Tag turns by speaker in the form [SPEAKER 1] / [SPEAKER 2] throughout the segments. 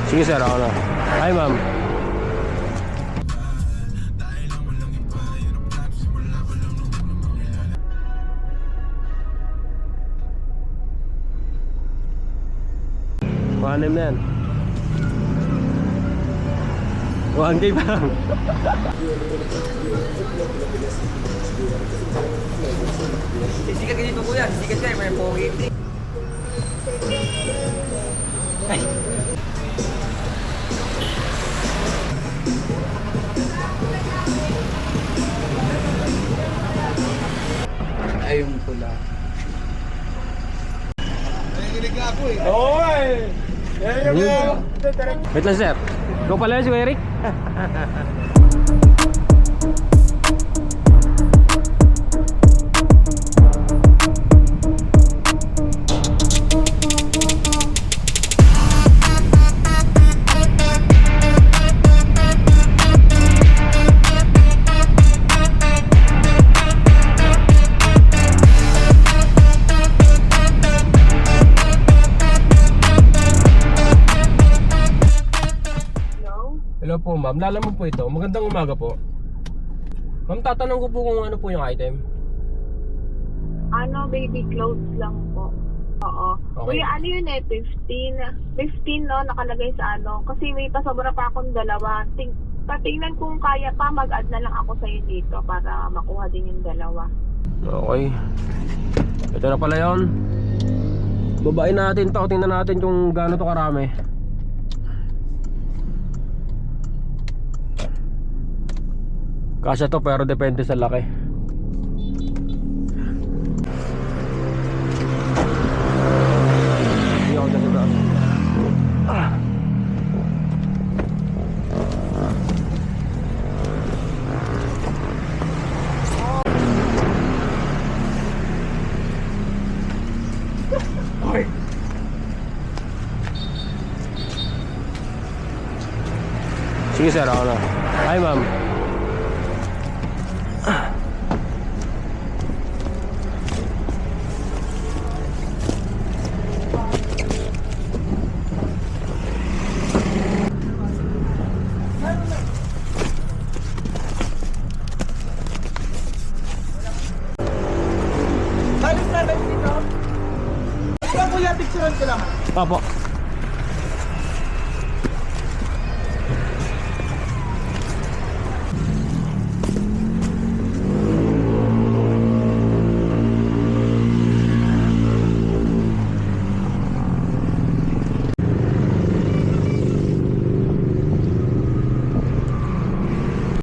[SPEAKER 1] Sige sir, ako na. Hi ma'am. Mahanim na yan. 1K pa lang.
[SPEAKER 2] Sisikat ka dito kuya, sisikat ka, may pogi. Ay! Ayun pula.
[SPEAKER 3] Nanginig na ako eh.
[SPEAKER 1] Oo eh. Wait lang sir. Ikaw pala si Eric? Hello po ma'am, lalaman po ito. Magandang umaga po. Ma'am, tatanong ko po kung ano po yung item.
[SPEAKER 4] Ano, baby clothes lang po. Oo.
[SPEAKER 1] Okay.
[SPEAKER 4] Kuya, ano yun eh, 15. 15 no, nakalagay sa ano. Kasi may pasobra pa akong dalawa. Patingnan kung kaya pa, mag-add na lang ako sa'yo dito para makuha din yung dalawa.
[SPEAKER 1] Okay. Ito na pala yun. Babain natin to. Tingnan natin kung gaano to karami. Kasya to pero depende sa laki. Hindi ako nagsasabi. Okay. Sige sir, ako na. Hi ma'am.
[SPEAKER 3] Balis na rin dito. Ikaw kuya, picturean ko lang.
[SPEAKER 1] Papo.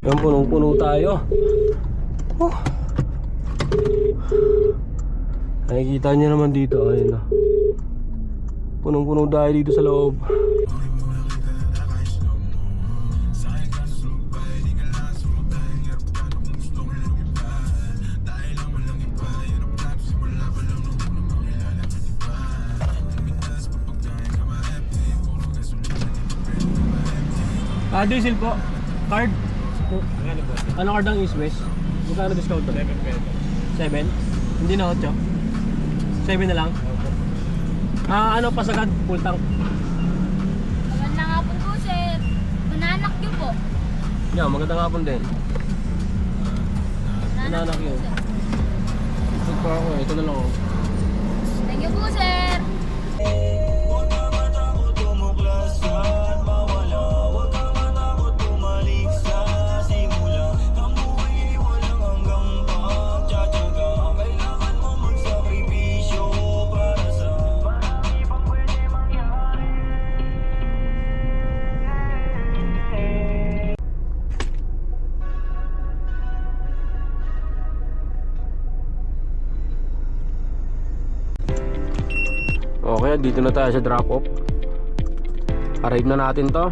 [SPEAKER 1] Yan, punong-puno tayo. Nakikita niyo naman dito, ayun na. Punong-puno tayo dito sa loob. Diesel po. Card. Ano card ang East West? Magkano discount to? 7 pesos. 7? Hindi na 8? 7 na lang? Ano pasagad? Full tank?
[SPEAKER 5] Magandang hapon po, sir. Mananak niyo po.
[SPEAKER 1] Yeah, magandang hapon din. Mananak yun.
[SPEAKER 5] sir.
[SPEAKER 1] Ito pa ako, ito na lang ako.
[SPEAKER 5] Thank you po, sir.
[SPEAKER 1] Okay, dito na tayo sa drop off. Arrive na natin to.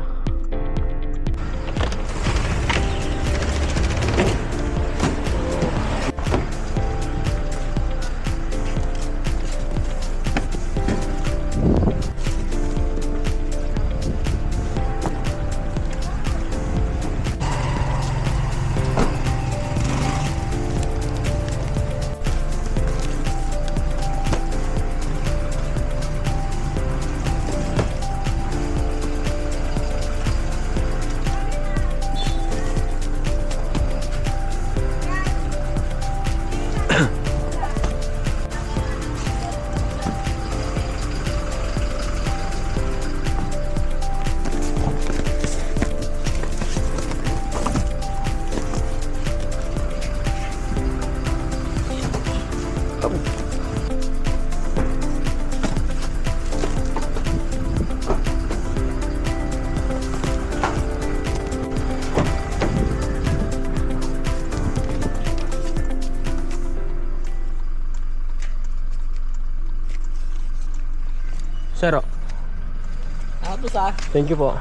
[SPEAKER 3] Tapos ah.
[SPEAKER 1] Thank you po.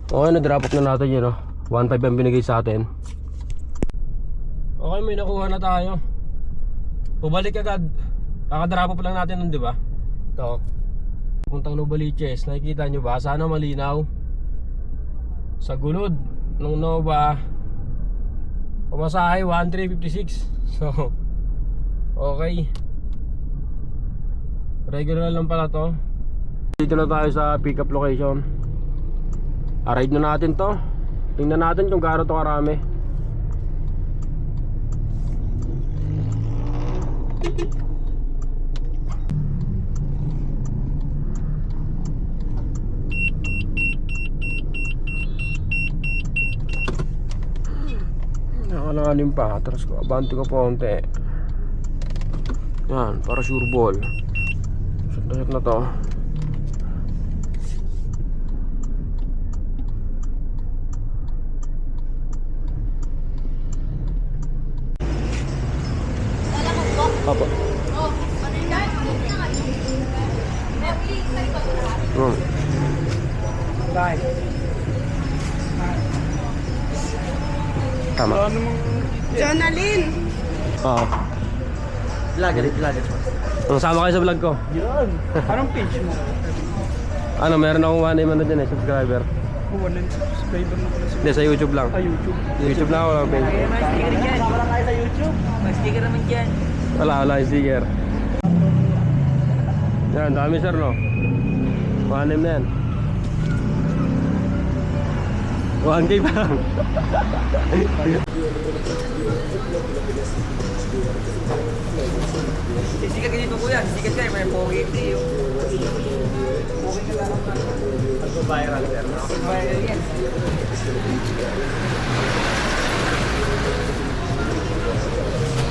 [SPEAKER 1] Okay, na-drop off na natin yun, no? 1.5 ang binigay sa atin. Okay, may nakuha na tayo. Pabalik agad. Kaka-drop off lang natin nun, di ba? Ito. Puntang Novaliches. Nakikita nyo ba? Sana malinaw. Sa gulod ng Nova, pamasahe 1,356. So, okay. Regular lang pala to. Dito na tayo sa pick up location. Ride na natin to. Tingnan natin kung gaano to karami. Nakalanganin pa. Atras ko. Abanti ko po konti. Yan. Para sure ball. Shot na to. Apa?
[SPEAKER 3] Bye.
[SPEAKER 1] Tama.
[SPEAKER 3] Jonalyn!
[SPEAKER 1] Oo.
[SPEAKER 2] Vlogger.
[SPEAKER 1] Ang sama kayo sa vlog ko.
[SPEAKER 3] Yun. Anong page mo?
[SPEAKER 1] Ano, meron akong 1M ano dyan eh, subscriber.
[SPEAKER 3] Wala yung subscriber na pala
[SPEAKER 1] Hindi, sa YouTube lang.
[SPEAKER 3] YouTube.
[SPEAKER 1] YouTube lang ako lang page.
[SPEAKER 2] May sticker dyan.
[SPEAKER 3] Sama lang tayo sa YouTube.
[SPEAKER 2] May sticker naman dyan.
[SPEAKER 1] Wala yung sticker. Yan, dami sir no. 1M na yan. 1K pa lang.
[SPEAKER 2] Sisikat ka dito kuya. Sisikat ka. May pogi ito.
[SPEAKER 1] Viral sir no?
[SPEAKER 2] Viral yan.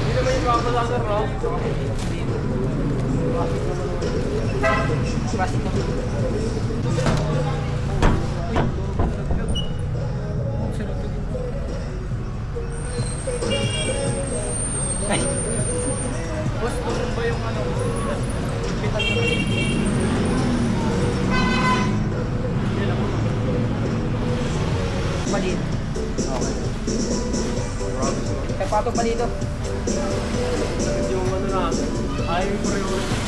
[SPEAKER 1] Hindi naman yung kapala sir no?
[SPEAKER 2] Maliit. Okay. Kapatog malito.
[SPEAKER 1] Yung ano natin, ayaw yung priority.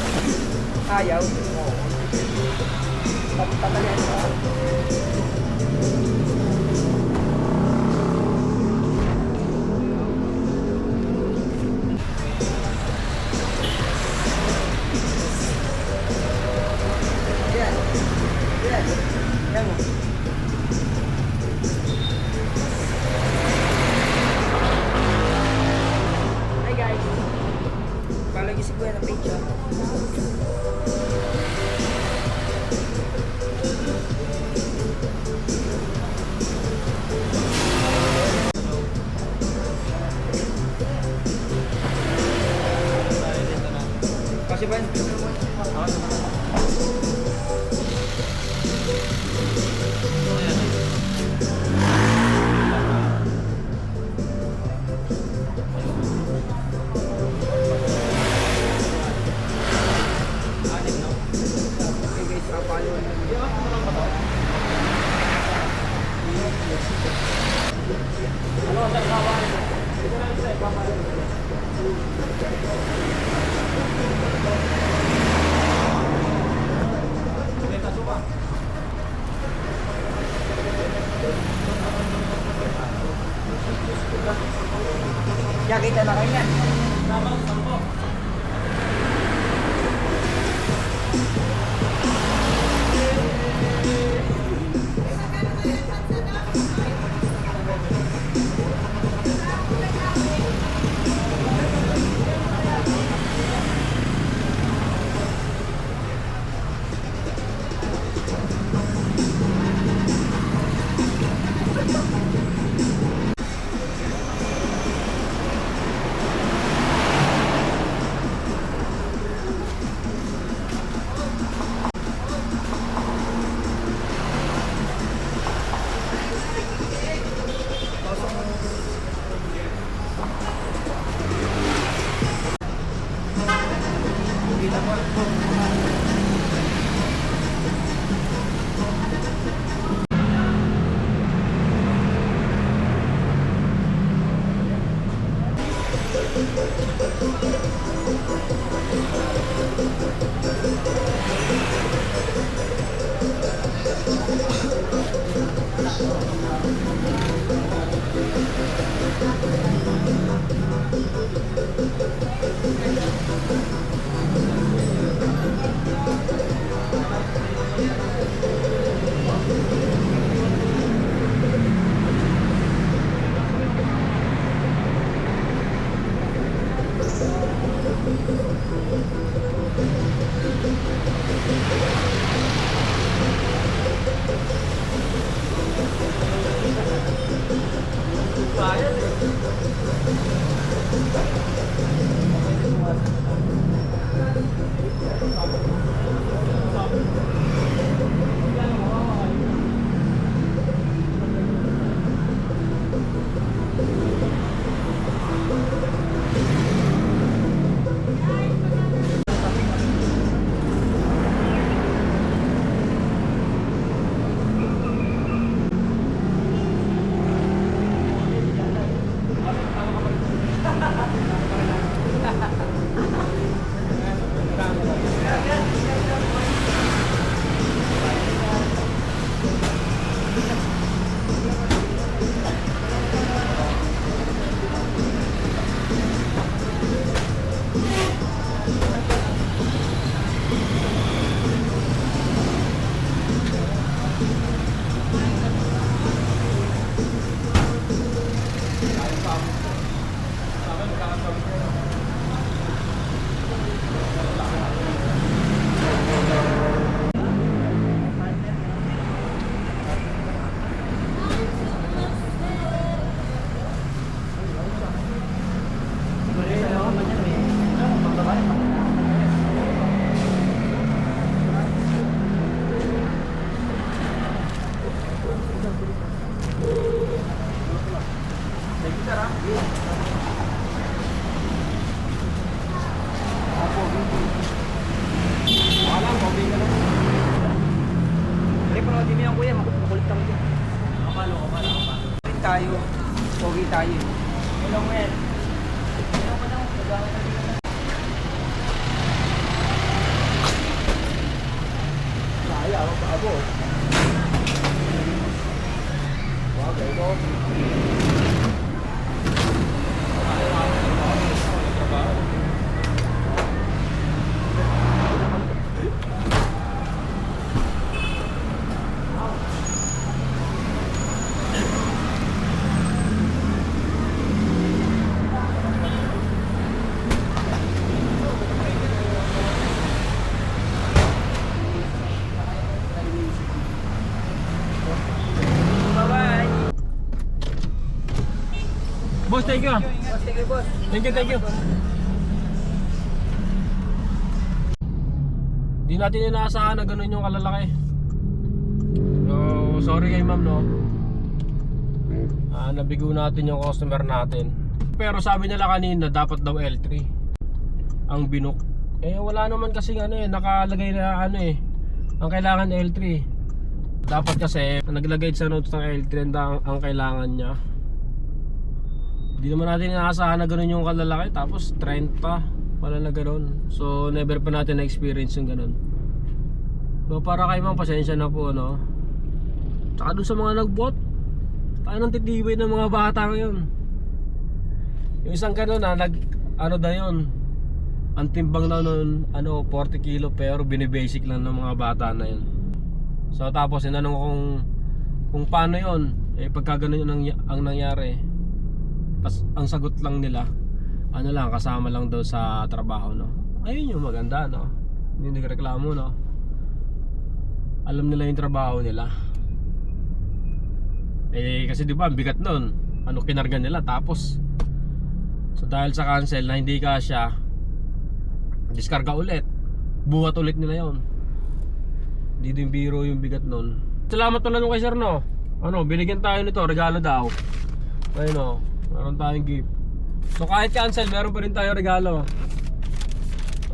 [SPEAKER 2] Ayaw. Tatalian ka. Yan. Yan. Yan mo. Hi guys. Palagi si Kuya na page ah. Kasi ba? Hindi, panoodin mo yan kuya, makulit lang dyan. Kapalo. Tayo, pogi tayo. Hello, men. Kaya, ako. Okay, go.
[SPEAKER 1] Boss, thank you.
[SPEAKER 2] Sige, boss.
[SPEAKER 1] Thank you. Di natin inaasahan na ganun yung kalalaki. So, sorry kay ma'am, no? Nabigo natin yung customer natin. Pero sabi nila kanina, dapat daw L3 ang binook. Eh, wala naman kasi nakalagay na ang kailangan L3. Dapat kasi, naglagay sa notes ng L3 ang kailangan niya. Hindi naman natin inaasahan na ganun yung kalalaki. Tapos 30 pala na ganun. So never pa natin na-experience yung ganun. So para kay ma'am, pasensya na po, no? Tsaka doon sa mga nagbot, tayo nang titibay ng mga bata ngayon. Yung isang ganun yun, ang timbang na nun 40 kilo, pero binibasic lang ng mga bata na yun. So tapos inanong ko kung paano yun. Pagka ganun yun ang nangyari, tas ang sagot lang nila kasama lang daw sa trabaho, no? Ayun yung maganda, no? Hindi nagreklamo, no? Alam nila yung trabaho nila. Kasi di ba ang bigat nun, kinarga nila. Tapos so dahil sa cancel na hindi kasya, diskarga ulit, buhat ulit nila yon. Hindi din biro yung bigat nun. Salamat pala nung kay sir, no? Binigyan tayo nito, regalo daw. Ayun, no? Meron tayong gift. So kahit cancel, meron pa rin tayo regalo.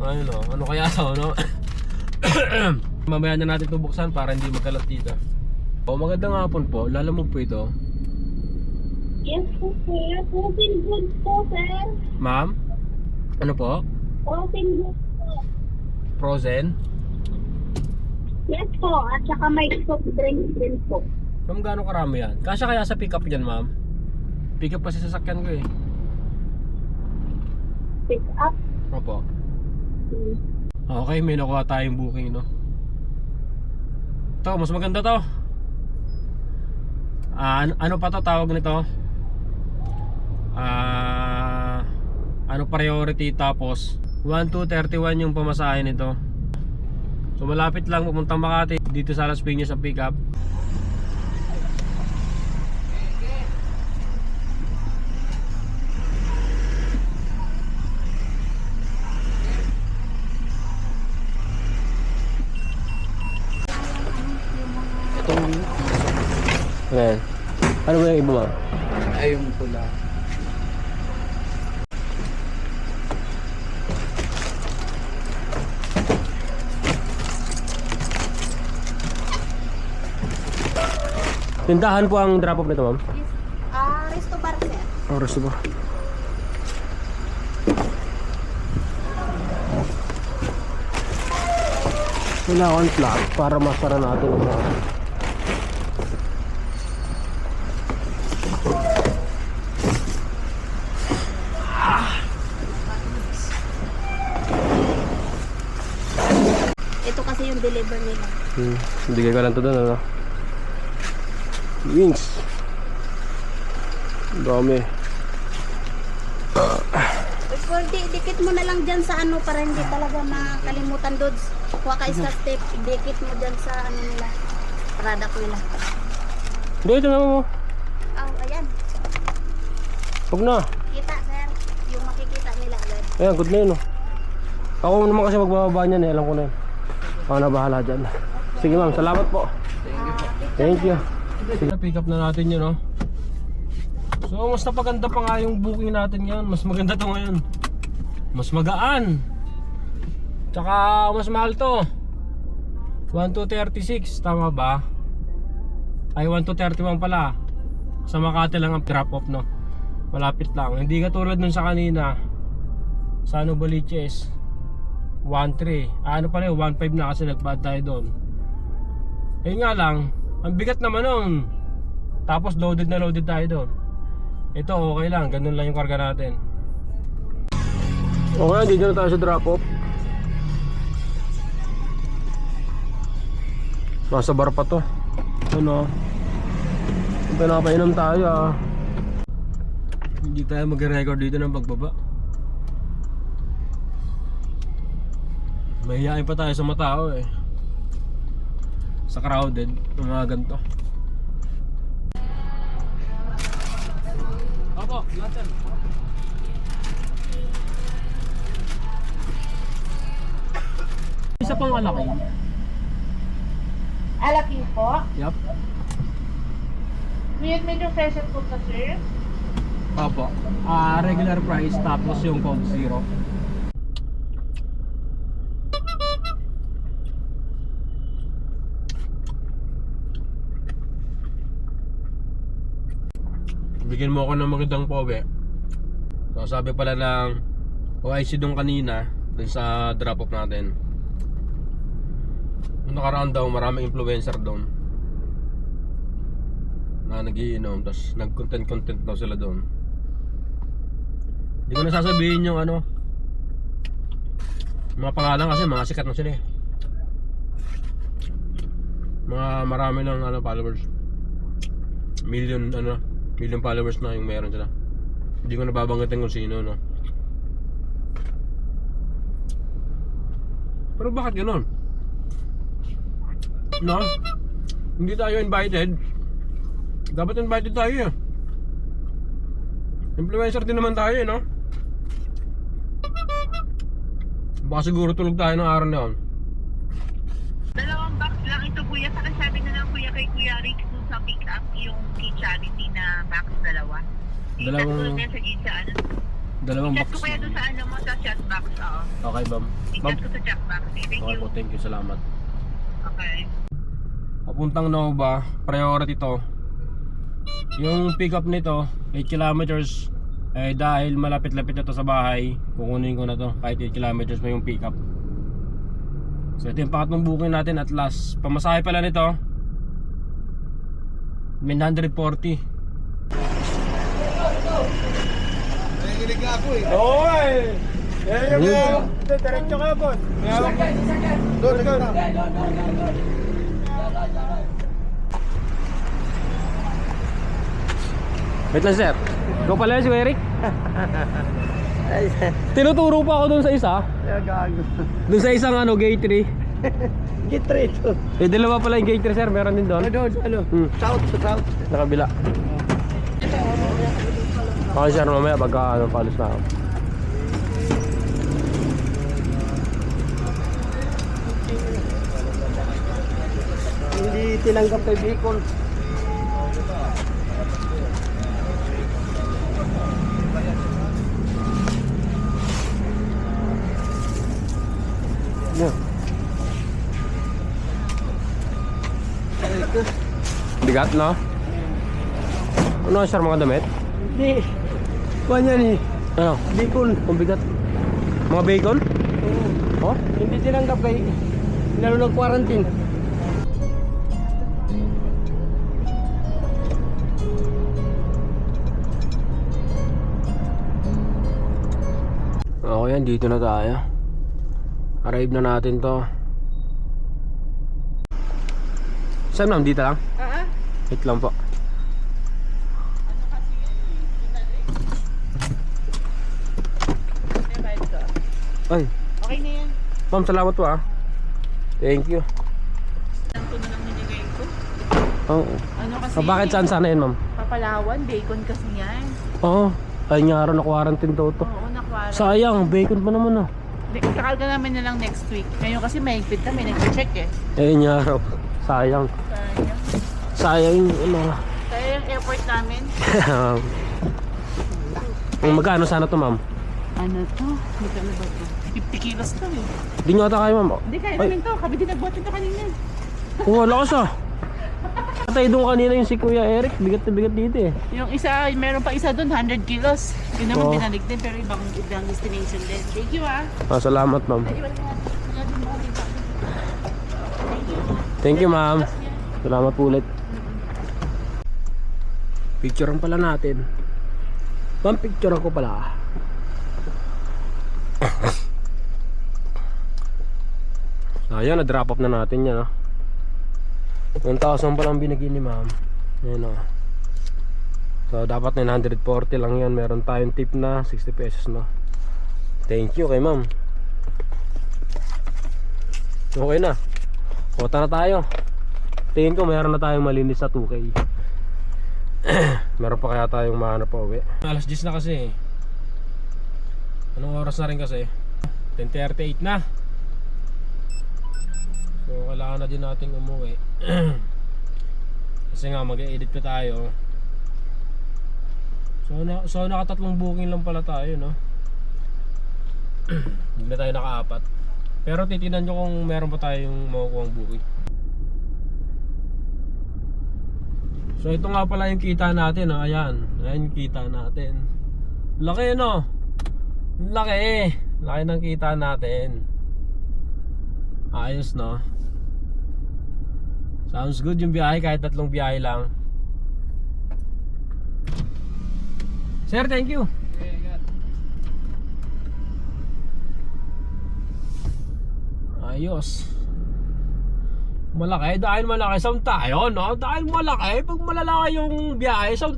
[SPEAKER 1] Ayun o, ano kaya to, no? Mamaya na natin ito buksan para hindi magkalat dito. O, magandang hapon po. Lala mo po ito.
[SPEAKER 4] Yes po, sir. Frozen goods po, sir.
[SPEAKER 1] Ma'am? Ano po?
[SPEAKER 4] Frozen goods po.
[SPEAKER 1] Frozen?
[SPEAKER 4] Yes po. At saka may soft drinks din po.
[SPEAKER 1] Ma'am, gaano karami yan? Kasya kaya sa pick up yan, ma'am? Pick up kasi sasakyan ko eh.
[SPEAKER 4] Pick up.
[SPEAKER 1] Opo.
[SPEAKER 4] Hmm.
[SPEAKER 1] Okay, may nakuha tayong booking, no? Ito, mas maganda to. Ano pa to tawag nito? Ano priority, tapos 1231 yung pamasahe nito. So malapit lang pupuntang Makati dito sa Las Piñas ang pick up. Ayan. Ano ba yung iba, ma'am?
[SPEAKER 2] Ay, yung pula.
[SPEAKER 1] Tindahan po ang drop off nito, ma'am?
[SPEAKER 4] Resto bar, sir.
[SPEAKER 1] Oras ba? Kailangan plug para masara natin ang mga
[SPEAKER 4] Ito kasi yung deliver nila.
[SPEAKER 1] Hindi ka lang to doon, ano? Wings. Dami.
[SPEAKER 4] Pwede, dikit mo na lang dyan sa ano para hindi talaga makalimutan, Dods. Kuha ka isa step, dikit mo dyan sa ano nila, product nila.
[SPEAKER 1] Hindi, ito naman mo.
[SPEAKER 4] Oh, ayan.
[SPEAKER 1] Huwag na.
[SPEAKER 4] Kita, sir. Yung makikita nila agad.
[SPEAKER 1] Ayan, good na yun, oh. Ako naman kasi magbababa niyan eh. Alam ko na yun. Ako na bahala dyan. Sige, ma'am. Salamat po. Thank you. Sige, pick up na natin yun, oh. So, mas napaganda pa nga yung booking natin ngayon. Mas maganda to ngayon. Mas magaan. Tsaka, mas mahal to. 1236, tama ba? Ay, 1231 pala. Sa Makati lang ang drop off, no? Malapit lang. Hindi katulad nun sa kanina. Sa ano, Baliches 1.3. Ano pala yun, 1.5 na kasi nagbayad tayo doon. Eh nga lang, ang bigat naman nun. Tapos loaded na loaded tayo doon. Ito okay lang, ganun lang yung karga natin. Okay, dito na tayo sa drop off. Nasa bar pa to. Ano? Pinapainom tayo, ah. Hindi tayo mag-record dito ng pagbaba. Mahihain pa tayo sa matao eh. Sa crowded, ng mga ganito. Opo, lahat. Isa pang malaki.
[SPEAKER 3] Alaki po.
[SPEAKER 1] Yup.
[SPEAKER 3] With medium freshen po ka, sir.
[SPEAKER 1] Opo. Regular price tapos yung Coke Zero. Bigyan mo ako ng magandang powe. So, sabi pala ng OIC doon kanina, dun sa drop off natin. Nung nakaraan daw, maraming influencer doon na nagiinom, tapos nag-content daw sila doon. Hindi ko na sasabihin yung ano, mga pangalan kasi mga sikat na sila eh. Mga marami ng ano, followers. Million followers na yung meron sila. Hindi ko nababanggitin kung sino, no. Pero bakit gano'n? No? Hindi tayo invited. Dapat invited tayo eh. Influencer din naman tayo eh, no? Baka siguro tulog tayo ng araw na yun.
[SPEAKER 6] Dalawang box lang ito, kuya. Saka sabi na lang, kuya, kay Kuya Rick dun sa pick-up, yung key charity na box dalawa.
[SPEAKER 1] Dalawang-
[SPEAKER 6] Tatlo na sa gitsa, ano?
[SPEAKER 1] Dalawang
[SPEAKER 6] Chat
[SPEAKER 1] box.
[SPEAKER 6] ko kaya doon sa ano mo, sa chat box. Oo.
[SPEAKER 1] Okay, ma'am. Ma'am,
[SPEAKER 6] I-chat ko sa chat box. Thank
[SPEAKER 1] okay
[SPEAKER 6] you.
[SPEAKER 1] po, thank you, salamat.
[SPEAKER 6] Okay.
[SPEAKER 1] Papuntang Nova, priority to. Yung pick up nito, 8 kilometers. Dahil malapit-lapit na to sa bahay, kukunin ko na to. Kahit 8 kilometers na yung pick up. So ito yung pangatlong booking natin at last. Pamasahe pala nito 940.
[SPEAKER 3] Nanginig na ako eh.
[SPEAKER 2] Oo eh.
[SPEAKER 3] Diretso kayo, boss. Doon ka na.
[SPEAKER 1] Wait lang sir. Ikaw pala si Eric? Tinuturo pa ako dun sa isa. Dun sa isang ano, gate 3.
[SPEAKER 2] Get ready to.
[SPEAKER 1] Dalawa pala yung gate 3 sir, meron din doon.
[SPEAKER 2] Ano?
[SPEAKER 1] South. Sa kabila. Okay sir, mamaya pagka ano, palis na ako.
[SPEAKER 2] Hindi tinanggap kay Bicol.
[SPEAKER 1] Bigat no? Ano sir mga damit?
[SPEAKER 2] Hindi. Kuha niya ni
[SPEAKER 1] Ano?
[SPEAKER 2] Bicol.
[SPEAKER 1] Ang bigat. Mga bacon? Oh?
[SPEAKER 2] Hindi tinanggap kay lalo nag-quarantine.
[SPEAKER 1] Okay yan, dito na tayo. Arrive na natin to. Saan ma'am? Dito lang? Wait lang po. Ay.
[SPEAKER 6] Okay na yan.
[SPEAKER 1] Ma'am, salamat po ah. Thank you.
[SPEAKER 6] Ang puno lang nilagay ko.
[SPEAKER 1] Oo.
[SPEAKER 6] Ano kasi?
[SPEAKER 1] Bakit saan sana yun ma'am?
[SPEAKER 6] Papalawan, bacon kasi yan.
[SPEAKER 1] Oo. Ay nga araw na quarantine daw to.
[SPEAKER 6] Oo, nakwara.
[SPEAKER 1] Sayang, bacon pa naman ah.
[SPEAKER 6] Kakalga namin na lang next week. Ngayon kasi mahigpit na, may nag-check eh.
[SPEAKER 1] Nga araw. Sayang.
[SPEAKER 6] Sayang.
[SPEAKER 1] Sayang yung ano.
[SPEAKER 6] Kaya yung airport namin.
[SPEAKER 1] Magkano sana to ma'am?
[SPEAKER 6] Ano to? Magkano ba to? 50 kilos to eh.
[SPEAKER 1] Di nyo ata kayo ma'am.
[SPEAKER 6] Hindi, kaya
[SPEAKER 1] Ay.
[SPEAKER 6] namin to. Kami din nagbuhat nito kanina.
[SPEAKER 1] Oo, lakas ah. Patay doon kanina yung si Kuya Eric. Bigat na bigat dito eh.
[SPEAKER 6] Yung isa, meron pa isa doon, 100 kilos. Yun naman
[SPEAKER 1] Oo.
[SPEAKER 6] binalik din, pero ibang destination din. Thank you ah.
[SPEAKER 1] Salamat ma'am. Thank you ma'am. Salamat po ulit. Picturean pala natin. Ma'am, picturean ko pala. Ayan, na-drop off na natin yan. 1,000 palang binigyan ni ma'am. Ayan o. So, dapat 940 lang yan. Meron tayong tip na 60 pesos no. Thank you kay ma'am. Okay na. Kota na tayo. Tingin ko meron na tayong malinis sa 2K. Meron pa kaya tayong mahanap pa uwi. Alas 10 na kasi. Anong oras na rin kasi? 10:38 na. So kailangan na din nating umuwi. Kasi nga mag-edit pa tayo. So nakatatlong booking lang pala tayo no. Hindi na tayo naka-apat. Pero titinan nyo kung meron pa tayong makukuha ang booking. So ito nga pala yung kita natin no? Ayan yung kita natin. Laki no. Laki ng kita natin. Ayos no. Sounds good yung biyahe kahit tatlong biyahe lang. Sir, thank you. Ayos. Malaki, dahil malaki sound tayo no? Dahil malaki, pag malalaki yung biyahe, sound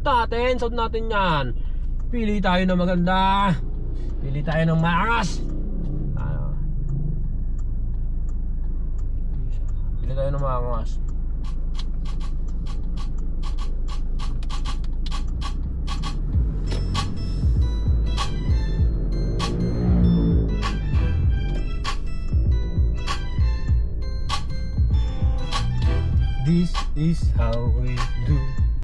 [SPEAKER 1] natin yan. Pili tayo na maganda. Pili tayo ng maangas. Pili tayo ng maangas. This is how we do.